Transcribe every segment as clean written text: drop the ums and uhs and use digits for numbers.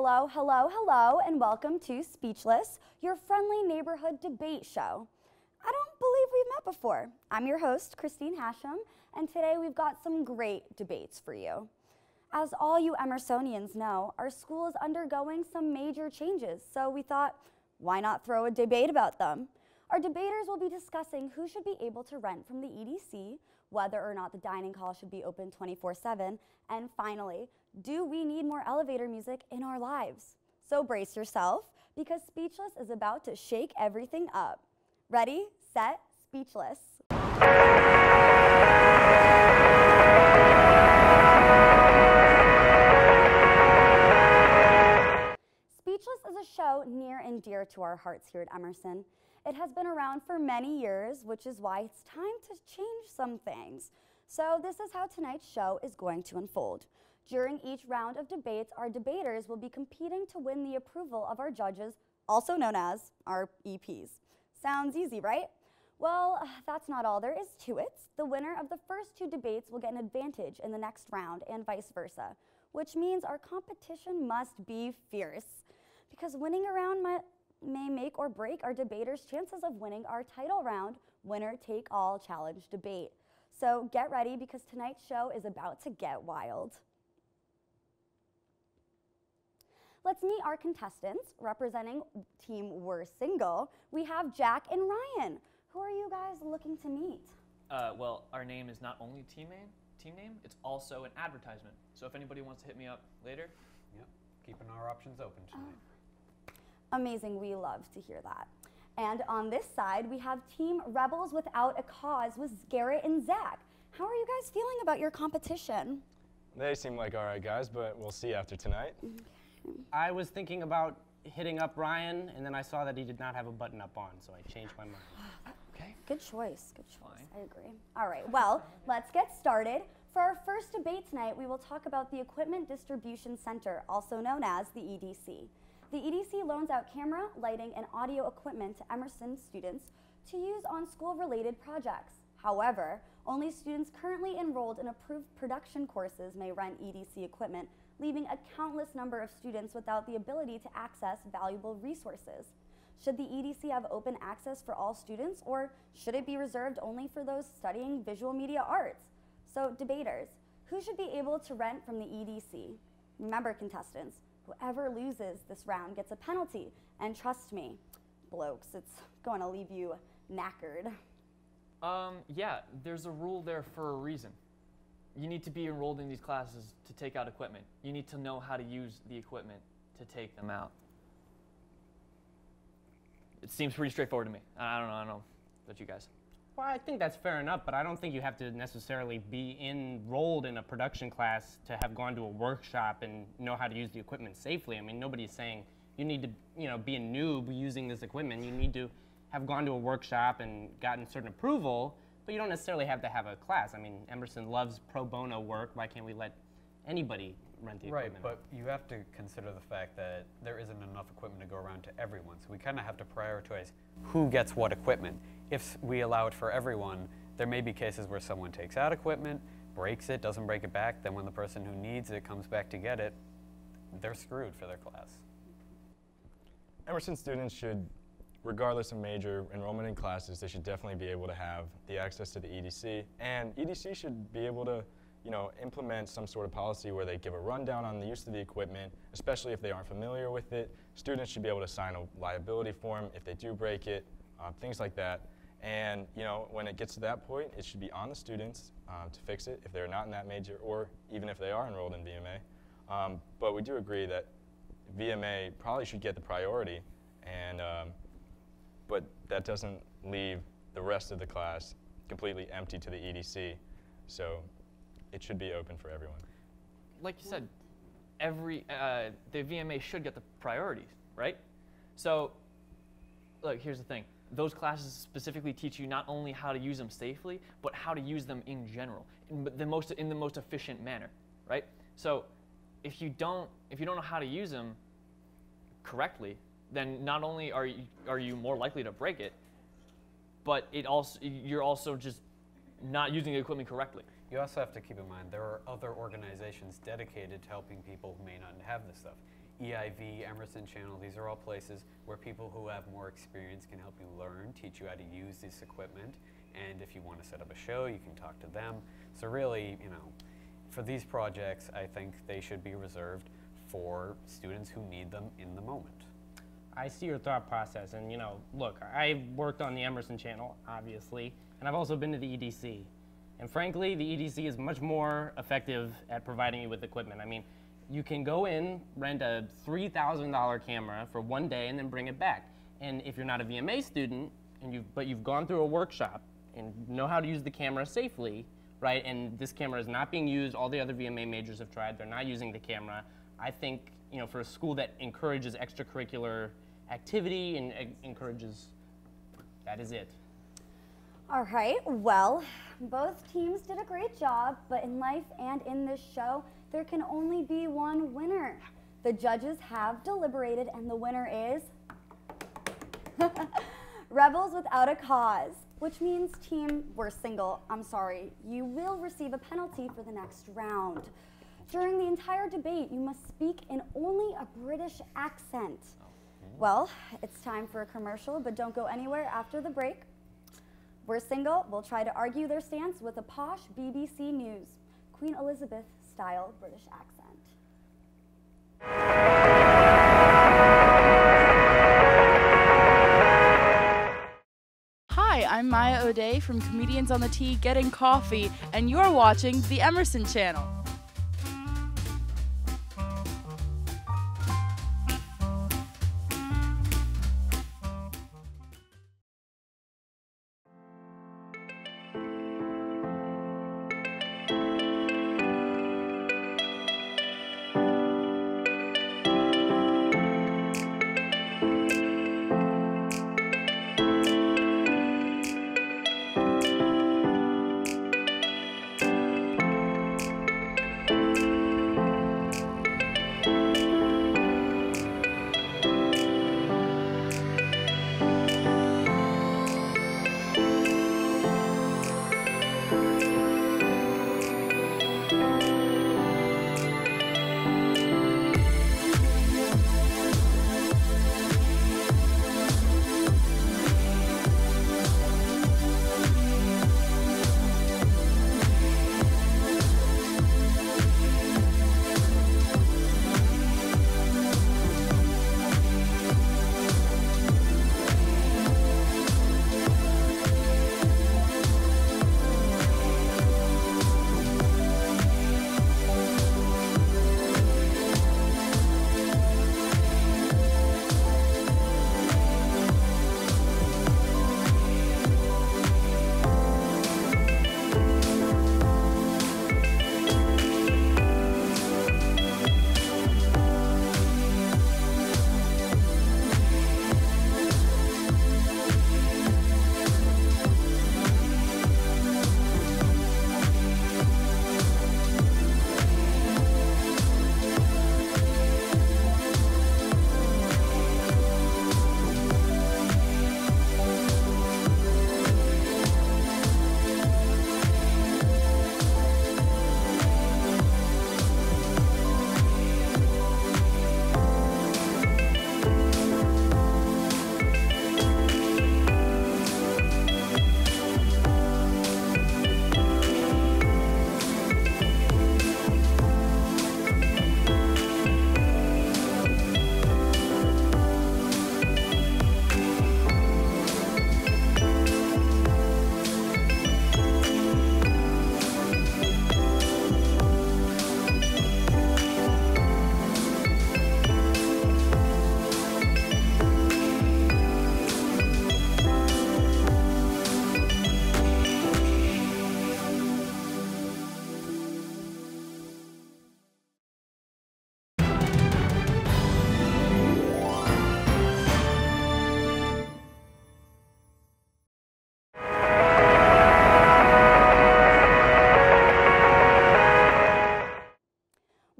hello, hello, hello, and welcome to Speechless, your friendly neighborhood debate show. I don't believe we've met before. I'm your host, Christine Hashem, and today we've got some great debates for you. As all you Emersonians know, our school is undergoing some major changes, so we thought, why not throw a debate about them? Our debaters will be discussing who should be able to rent from the EDC, whether or not the dining hall should be open 24/7, and finally, do we need more elevator music in our lives? So brace yourself, because Speechless is about to shake everything up. Ready, set, Speechless. Speechless is a show near and dear to our hearts here at Emerson. It has been around for many years, which is why it's time to change some things. So this is how tonight's show is going to unfold. During each round of debates, our debaters will be competing to win the approval of our judges, also known as our EPs. Sounds easy, right? Well, that's not all there is to it. The winner of the first two debates will get an advantage in the next round and vice versa, which means our competition must be fierce. Because winning a round may make or break our debaters' chances of winning our title round winner-take-all challenge debate. So get ready, because tonight's show is about to get wild. Let's meet our contestants. Representing Team We're Single, we have Jack and Ryan. Who are you guys looking to meet? Well, our name is not only team name, it's also an advertisement. So if anybody wants to hit me up later. Yep, keeping our options open tonight. Amazing, we love to hear that. And on this side, we have Team Rebels Without a Cause with Garrett and Zach. How are you guys feeling about your competition? They seem like all right guys, but we'll see after tonight. I was thinking about hitting up Ryan, and then I saw that he did not have a button up on, so I changed my mind. Okay. Good choice, good choice. Fine. I agree. All right, well, let's get started. For our first debate tonight, we will talk about the Equipment Distribution Center, also known as the EDC. The EDC loans out camera, lighting, and audio equipment to Emerson students to use on school-related projects. However, only students currently enrolled in approved production courses may rent EDC equipment, leaving a countless number of students without the ability to access valuable resources. Should the EDC have open access for all students, or should it be reserved only for those studying visual media arts? So, debaters, who should be able to rent from the EDC? Remember, contestants, whoever loses this round gets a penalty, and trust me, blokes, it's going to leave you knackered. Yeah, there's a rule there for a reason. You need to be enrolled in these classes to take out equipment. You need to know how to use the equipment to take them out. It seems pretty straightforward to me. I don't know about you guys. Well, I think that's fair enough, but I don't think you have to necessarily be enrolled in a production class to have gone to a workshop and know how to use the equipment safely. I mean, nobody's saying you need to, be a noob using this equipment. You need to have gone to a workshop and gotten certain approval, but you don't necessarily have to have a class. I mean, Emerson loves pro bono work. Why can't we let anybody rent the equipment? Right, but you have to consider the fact that there isn't enough equipment to go around to everyone. So we kind of have to prioritize who gets what equipment. If we allow it for everyone, there may be cases where someone takes out equipment, breaks it, doesn't break it back, then when the person who needs it comes back to get it, they're screwed for their class. Emerson students should, regardless of major enrollment in classes, they should definitely be able to have the access to the EDC, and EDC should be able to implement some sort of policy where they give a rundown on the use of the equipment, especially if they aren't familiar with it. Students should be able to sign a liability form if they do break it, things like that. And when it gets to that point, it should be on the students to fix it if they're not in that major, or even if they are enrolled in VMA. But we do agree that VMA probably should get the priority, and but that doesn't leave the rest of the class completely empty to the EDC. So it should be open for everyone. Like you said, the VMA should get the priorities, right? So, look, here's the thing. Those classes specifically teach you not only how to use them safely, but how to use them in general, in the most efficient manner, right? So, if you don't know how to use them correctly, then not only are you more likely to break it, but you're also just not using the equipment correctly. You also have to keep in mind there are other organizations dedicated to helping people who may not have this stuff. EIV, Emerson Channel, these are all places where people who have more experience can help you learn, teach you how to use this equipment. And if you want to set up a show, you can talk to them. So really, you know, for these projects, I think they should be reserved for students who need them in the moment. I see your thought process, and you know, look, I've worked on the Emerson Channel, obviously, and I've also been to the EDC. And frankly, the EDC is much more effective at providing you with equipment. I mean, you can go in, rent a $3,000 camera for one day, and then bring it back. And if you're not a VMA student, but you've gone through a workshop and know how to use the camera safely, right? And this camera is not being used. All the other VMA majors have tried. They're not using the camera. I think, you know, for a school that encourages extracurricular activity and encourages, that is it. All right, well, both teams did a great job, but in life and in this show, there can only be one winner. The judges have deliberated, and the winner is Rebels Without a Cause, which means team, we're single, I'm sorry, you will receive a penalty for the next round. During the entire debate, you must speak in only a British accent. Well, it's time for a commercial, but don't go anywhere after the break. We're single, we'll try to argue their stance with a posh BBC News, Queen Elizabeth style British accent. Hi, I'm Maya O'Day from Comedians on the Tee Getting Coffee, and you're watching the Emerson Channel.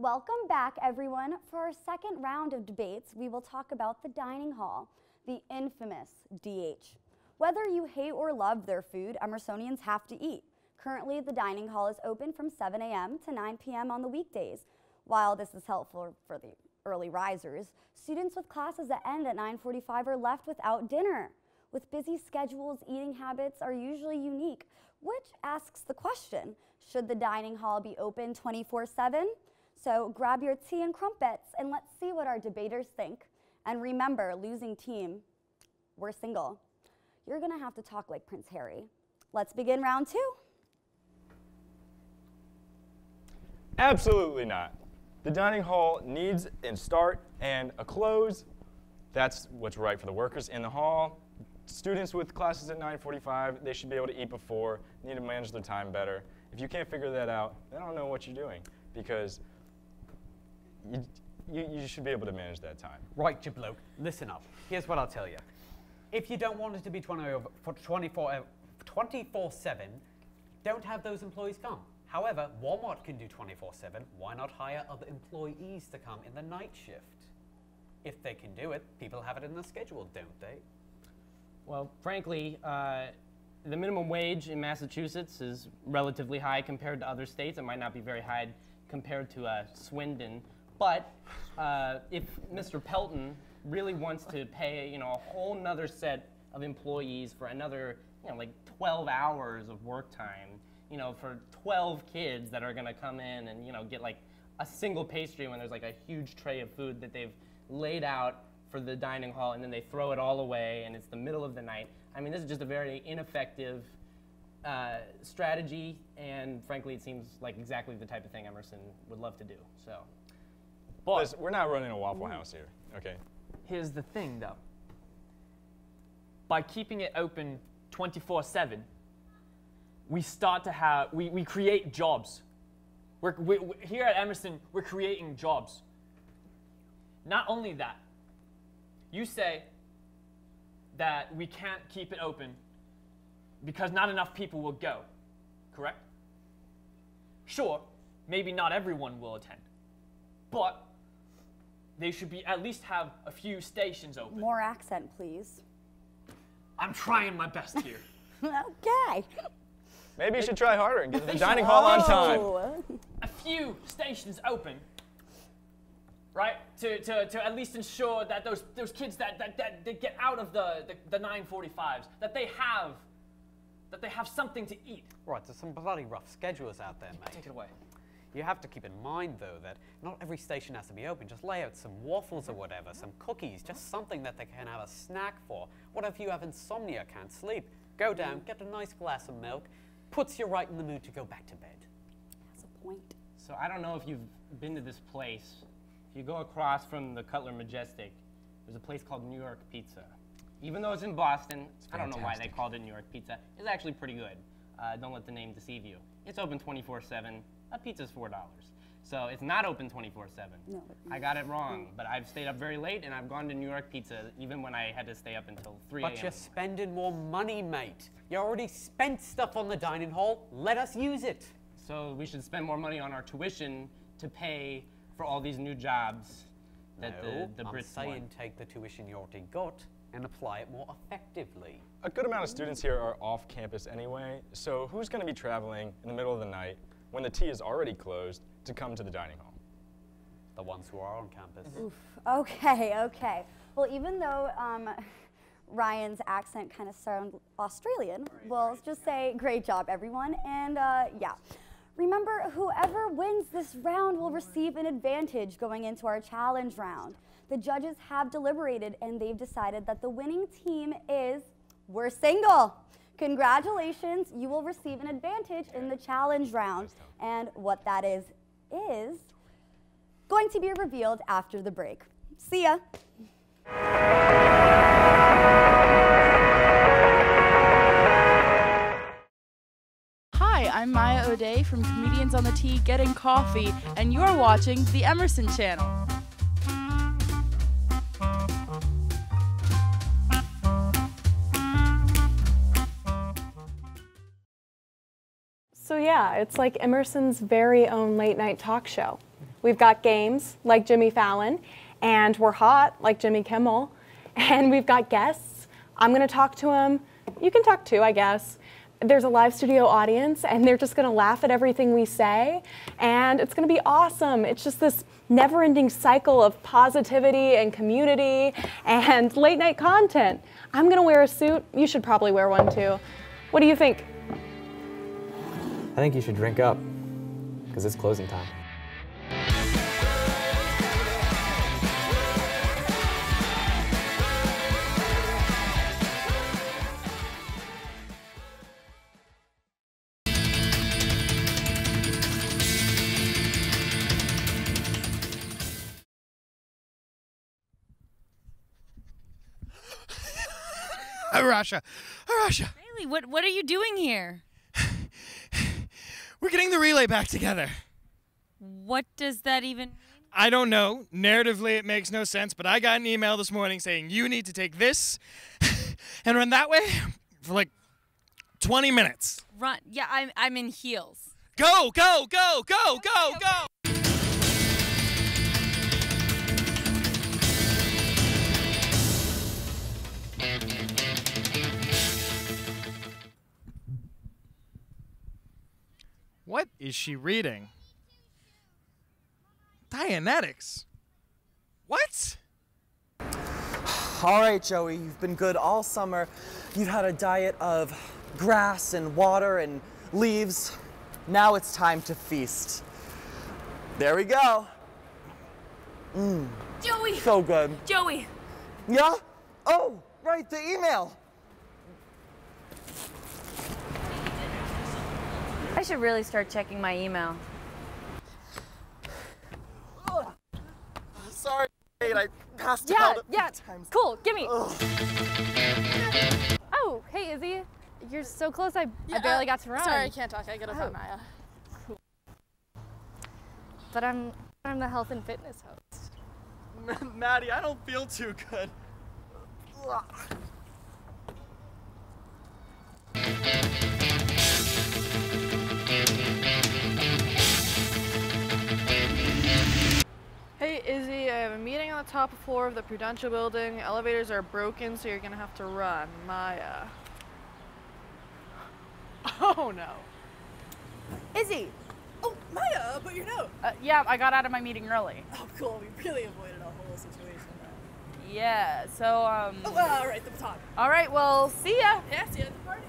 Welcome back, everyone. For our second round of debates, we will talk about the dining hall, the infamous DH. Whether you hate or love their food, Emersonians have to eat. Currently, the dining hall is open from 7 a.m. to 9 p.m. on the weekdays. While this is helpful for the early risers, students with classes that end at 9:45 are left without dinner. With busy schedules, eating habits are usually unique, which asks the question, should the dining hall be open 24/7? So grab your tea and crumpets and let's see what our debaters think. And remember, losing team, we're single. You're gonna have to talk like Prince Harry. Let's begin round 2. Absolutely not. The dining hall needs a start and a close. That's what's right for the workers in the hall. Students with classes at 9:45, they should be able to eat before, need to manage their time better. If you can't figure that out, I don't know what you're doing, because you should be able to manage that time. Right, you bloke. Listen up. Here's what I'll tell you. If you don't want it to be 24/7, don't have those employees come. However, Walmart can do 24/7. Why not hire other employees to come in the night shift? If they can do it, people have it in their schedule, don't they? Well, frankly, the minimum wage in Massachusetts is relatively high compared to other states. It might not be very high compared to Swindon, but if Mr. Pelton really wants to pay, a whole nother set of employees for another, like 12 hours of work time, for 12 kids that are going to come in and, get like a single pastry when there's like a huge tray of food that they've laid out for the dining hall, and then they throw it all away, and it's the middle of the night. I mean, this is just a very ineffective strategy, and frankly, it seems like exactly the type of thing Emerson would love to do. So, But Listen, we're not running a Waffle House here, okay? here's the thing, though. By keeping it open 24/7, we start to have, we create jobs. We're here at Emerson, we're creating jobs. Not only that, you say that we can't keep it open because not enough people will go, correct? Sure, maybe not everyone will attend, but they should be at least have a few stations open. More accent, please. I'm trying my best here. Okay. Maybe you should try harder and get to the dining hall on time. Oh. A few stations open, right? To at least ensure that those kids that get out of the 9:45s, that they have something to eat. Right, there's some bloody rough schedules out there, mate. Take it away. You have to keep in mind, though, that not every station has to be open. Just lay out some waffles or whatever, some cookies, just something that they can have a snack for. What if you have insomnia, can't sleep? Go down, get a nice glass of milk, puts you right in the mood to go back to bed. That's a point. So I don't know if you've been to this place. If you go across from the Cutler Majestic, there's a place called New York Pizza. Even though it's in Boston, I don't know why they fantastic. called it New York Pizza. It's actually pretty good. Don't let the name deceive you. It's open 24/7. A pizza's $4. So it's not open 24/7. No. I got it wrong, but I've stayed up very late and I've gone to New York Pizza even when I had to stay up until 3 a.m. But you're spending more money, mate. You already spent stuff on the dining hall. Let us use it. So we should spend more money on our tuition to pay for all these new jobs that the I'm Brits saying want. take the tuition you already got and apply it more effectively. A good amount of students here are off campus anyway, so who's going to be traveling in the middle of the night when the tea is already closed to come to the dining hall? The ones who are on campus. Oof. Okay. Well, even though Ryan's accent kind of sounds Australian, we'll just say great job, everyone. And yeah, remember, whoever wins this round will receive an advantage going into our challenge round. The judges have deliberated and they've decided that the winning team is we're single. Congratulations, you will receive an advantage in the challenge round. And what that is going to be revealed after the break. See ya. Hi, I'm Maya O'Day from Comedians on the T Getting Coffee, and you're watching the Emerson Channel. So yeah, it's like Emerson's very own late night talk show. We've got games like Jimmy Fallon, and we're hot like Jimmy Kimmel, and we've got guests. I'm gonna talk to them. You can talk too, I guess. there's a live studio audience and they're just gonna laugh at everything we say, and it's gonna be awesome. It's just this never-ending cycle of positivity and community and late night content. I'm gonna wear a suit. You should probably wear one too. What do you think? I think you should drink up, because it's closing time. Arasha! Arasha! Bailey, what are you doing here? We're getting the relay back together. What does that even mean? I don't know. Narratively, it makes no sense, but I got an email this morning saying you need to take this and run that way for like 20 minutes. Run. Yeah, I'm in heels. Go, go, go, go, go, go! What is she reading? Dianetics. What? All right, Joey, you've been good all summer. You've had a diet of grass and water and leaves. Now it's time to feast. There we go. Joey! So good. Joey! Yeah? Oh, right, the email. I should really start checking my email. Sorry, I passed Yeah, out a yeah, few times. cool, gimme. Oh, hey Izzy, you're so close, I barely got to run. Sorry, I can't talk, I gotta find Maya. But I'm the health and fitness host. Maddie, I don't feel too good. Hey Izzy, I have a meeting on the top floor of the Prudential building. Elevators are broken, so you're gonna have to run. Maya. Oh no. Izzy! Oh, Maya, but your note. Yeah, I got out of my meeting early. Oh, cool. We really avoided a whole situation there. Yeah, so, Oh, all right, the baton. all right, well, see ya. Yeah, see you at the party.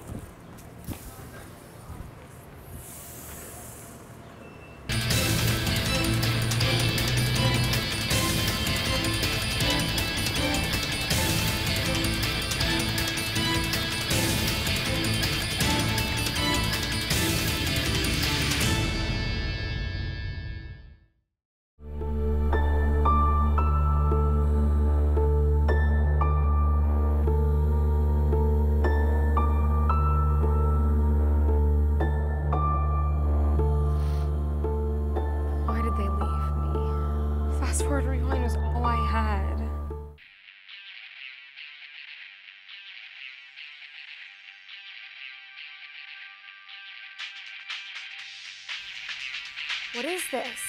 Why did they leave me? Fast forward rewind was all I had. What is this?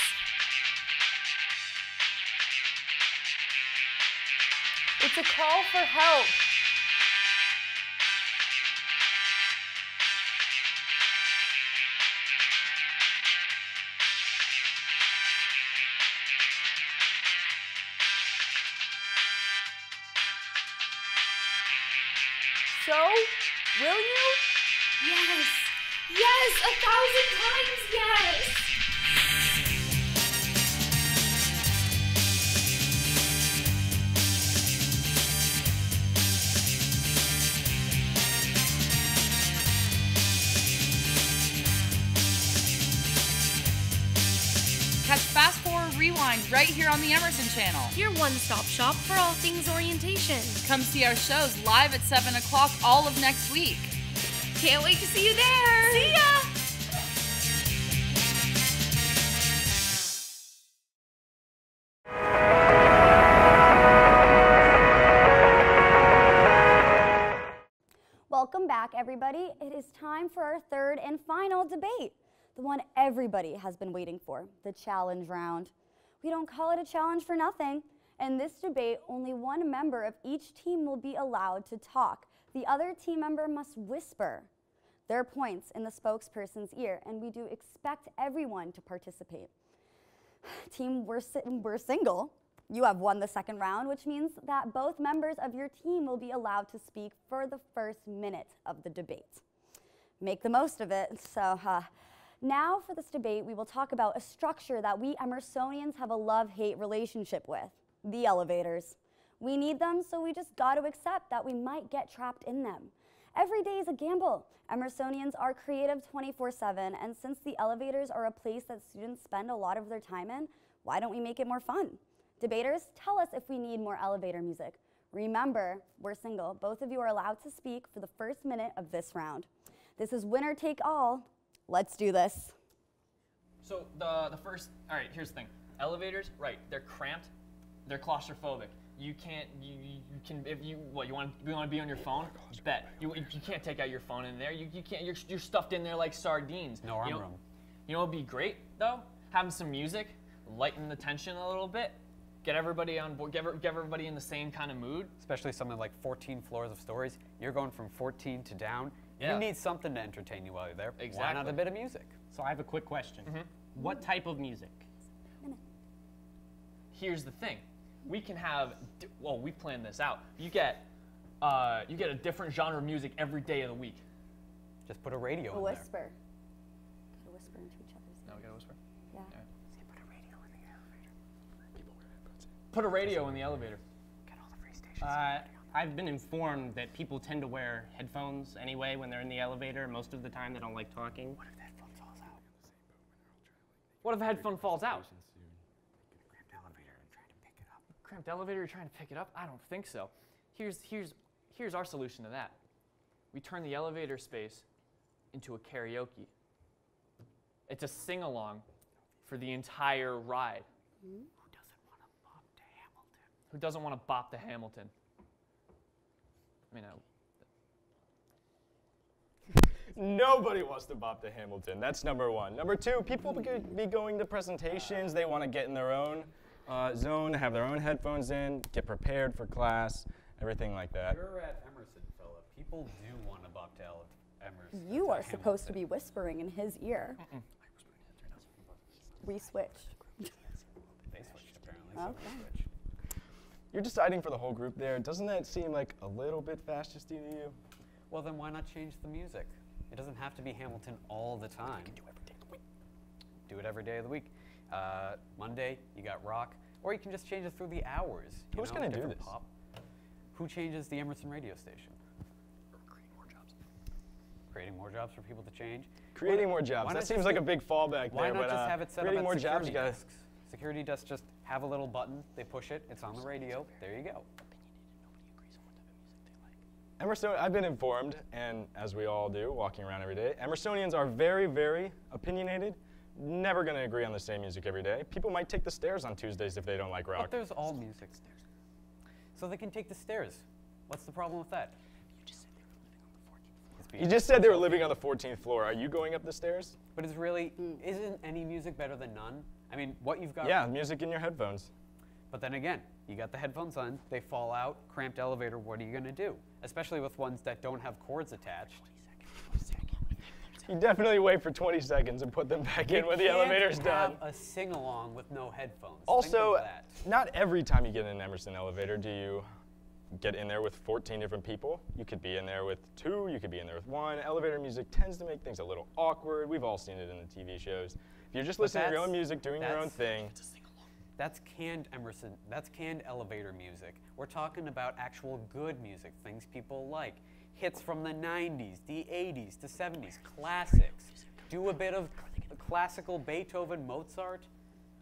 It's a call for help. So, will you? Yes! Yes! 1,000 times yes! Catch Fast Forward Rewind right here on the Emerson channel. Your one-stop shop for all things orientation. Come see our shows live at 7 o'clock all of next week. Can't wait to see you there! See ya! Welcome back, everybody. It is time for our third and final debate, the one everybody has been waiting for, the challenge round. We don't call it a challenge for nothing. In this debate, only one member of each team will be allowed to talk. The other team member must whisper. There are points in the spokesperson's ear, and we do expect everyone to participate. Team We're Single, you have won the second round, which means that both members of your team will be allowed to speak for the first minute of the debate. Make the most of it. So now for this debate, we will talk about a structure that we Emersonians have a love-hate relationship with, the elevators. We need them, so we just got to accept that we might get trapped in them. Every day is a gamble. Emersonians are creative 24/7, and since the elevators are a place that students spend a lot of their time in, why don't we make it more fun? Debaters, tell us if we need more elevator music. Remember, we're single. Both of you are allowed to speak for the first minute of this round. This is winner take all. Let's do this. So the first, all right, here's the thing. Elevators, right, they're cramped, they're claustrophobic. You can't, you can, if you want to be on your phone? Bet. You can't take out your phone in there. You can't, you're stuffed in there like sardines. No arm room. You know what would be great, though? Having some music, lighten the tension a little bit, get everybody on board, get everybody in the same kind of mood. Especially something like 14 floors of stories. You're going from 14 to down. Yeah. You need something to entertain you while you're there. Exactly. Why not a bit of music? So I have a quick question. What type of music? Here's the thing. We can have, well, we planned this out. You get a different genre of music every day of the week. Just put a radio in Whisper. there. Gotta whisper into each other's ears. No, we gotta whisper? Yeah. Right. Put a radio in the elevator. Get all the free stations. I've been informed that people tend to wear headphones anyway when they're in the elevator. Most of the time they don't like talking. What if the headphone falls out? What if a headphone falls out? Cramped elevator and trying to pick it up. Cramped elevator, you're trying to pick it up? I don't think so. Here's our solution to that. We turn the elevator space into a karaoke. It's a sing-along for the entire ride. Who doesn't want to bop to Hamilton? Who doesn't want to bop to Hamilton? I mean, Nobody wants to bop to Hamilton. That's number one. Number two, people could be going to presentations. They want to get in their own zone, have their own headphones in, get prepared for class, everything like that. You're at Emerson, fella. People do want to bop to Emerson. You are supposed to be whispering in his ear. We switched. They switched, apparently. So Okay. we switched. You're deciding for the whole group there. Doesn't that seem like a little bit fascist to you? Well, then why not change the music? It doesn't have to be Hamilton all the time. You can do every day of the week. Do it every day of the week. Monday, you got rock, or you can just change it through the hours. Who's going to do different this? Pop. Who changes the Emerson radio station? Creating more jobs. Creating more jobs for people to change? Creating more jobs. That seems like a big fallback why there. not but, just have it set up creating at more jobs, security you gotta. desks? Security desks just have a little button, they push it, it's on the radio, there you go. Emerson, I've been informed, and as we all do, walking around every day, Emersonians are very, very opinionated. Never going to agree on the same music every day. People might take the stairs on Tuesdays if they don't like rock. But there's all music. So they can take the stairs. What's the problem with that? You just said they were living on the 14th floor. Are you going up the stairs? But it's really, isn't any music better than none? I mean, what you've got. Yeah, music in your headphones. But then again, you got the headphones on, they fall out, cramped elevator, what are you going to do? Especially with ones that don't have cords attached. You definitely wait for 20 seconds and put them back in when the elevator's done. You can't have a sing-along with no headphones. Also, Think of that. not every time you get in an Emerson elevator do you get in there with 14 different people. You could be in there with 2, you could be in there with 1. Elevator music tends to make things a little awkward. We've all seen it in the TV shows. If you're just listening to your own music, doing your own thing. That's canned Emerson, that's canned elevator music. We're talking about actual good music, things people like. Hits from the 90s, the 80s, the 70s, classics. Do a bit of classical Beethoven, Mozart.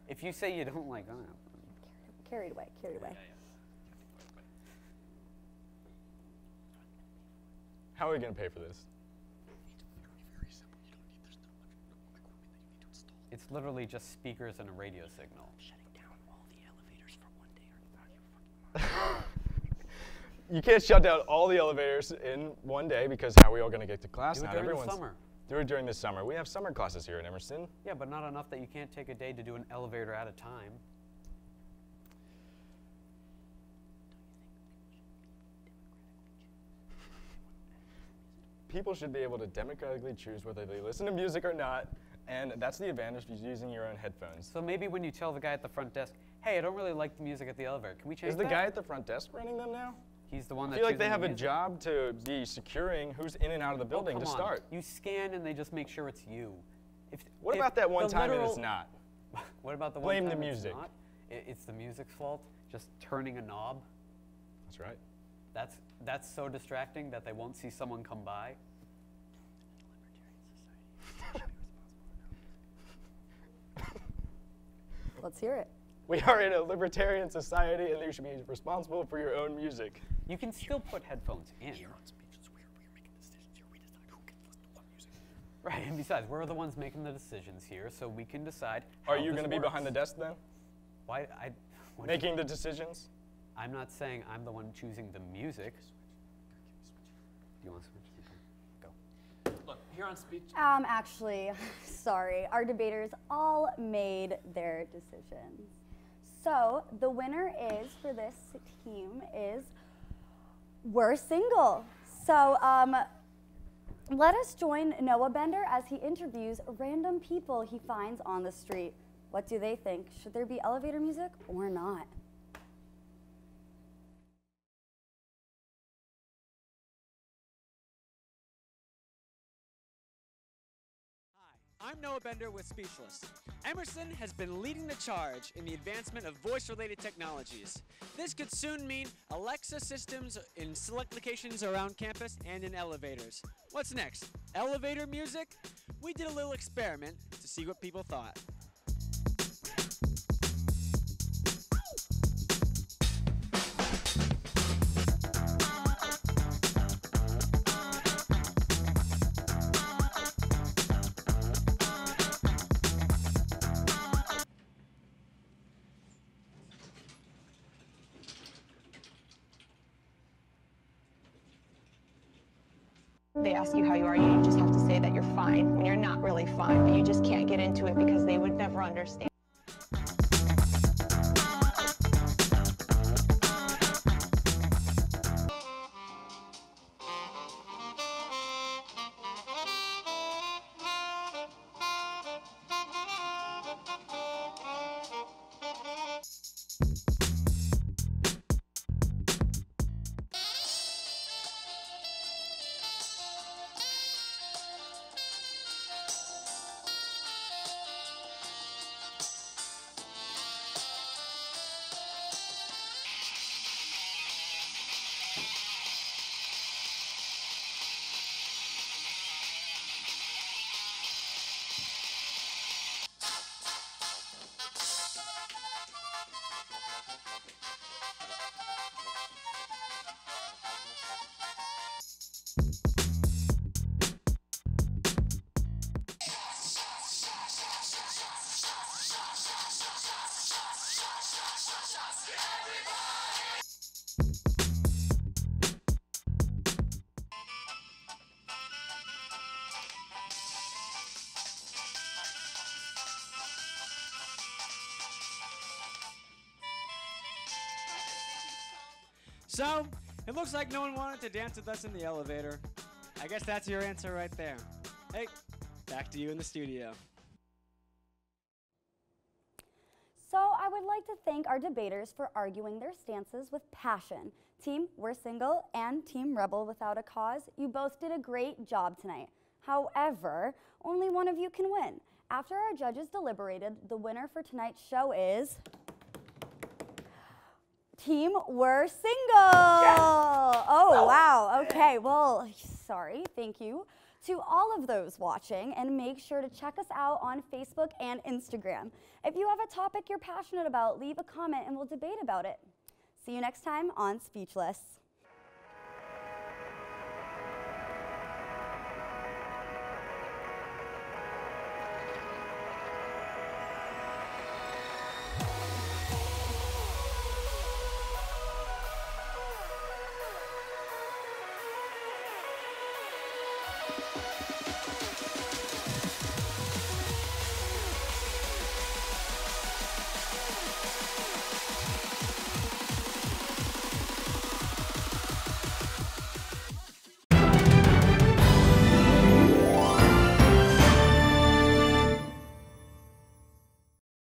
If you say you don't like, Carried away, carried away. How are we going to pay for this? It's literally just speakers and a radio signal. You can't shut down all the elevators in one day because how are we all going to get to class? Do it Not during the everyone's. summer. Do it during the summer. We have summer classes here at Emerson. Yeah, but not enough that you can't take a day to do an elevator at a time. people should be able to democratically choose whether they listen to music or not, and that's the advantage of using your own headphones. So maybe when you tell the guy at the front desk, hey, I don't really like the music at the elevator, can we change that? Is the guy at the front desk running them now? He's the one I that feel like they chooses have the a music. job to be securing who's in and out of the building come to on. start. You scan and they just make sure it's you. What if about that one the time literal- and it's not? What about the Blame one the time music. It's not? It's the music's fault, just turning a knob. That's right. That's so distracting that they won't see someone come by. Let's hear it. We are in a libertarian society, and you should be responsible for your own music. You can still put headphones in. Right, and besides, we're the ones making the decisions here, so we can decide how Are you going to be behind the desk then? Why? Making the decisions? I'm not saying I'm the one choosing the music. Do you want to switch? Go. Look, here on speech. Actually, sorry, our debaters all made their decisions. So the winner is, for this team, is We're Single. So let us join Noah Bender as he interviews random people he finds on the street. What do they think? Should there be elevator music or not? I'm Noah Bender with Speechless. Emerson has been leading the charge in the advancement of voice-related technologies. This could soon mean Alexa systems in select locations around campus and in elevators. What's next? Elevator music? We did a little experiment to see what people thought. They ask you how you are, you just have to say that you're fine when you're not really fine, but you just can't get into it because they would never understand. So, it looks like no one wanted to dance with us in the elevator. I guess that's your answer right there. Hey, back to you in the studio. So I would like to thank our debaters for arguing their stances with passion. Team We're Single and Team Rebel Without a Cause, you both did a great job tonight. However, only one of you can win. After our judges deliberated, the winner for tonight's show is Team We're Single. Yes! Oh, wow. Okay, well, sorry. Thank you to all of those watching, and make sure to check us out on Facebook and Instagram. If you have a topic you're passionate about, leave a comment and we'll debate about it. See you next time on Speechless.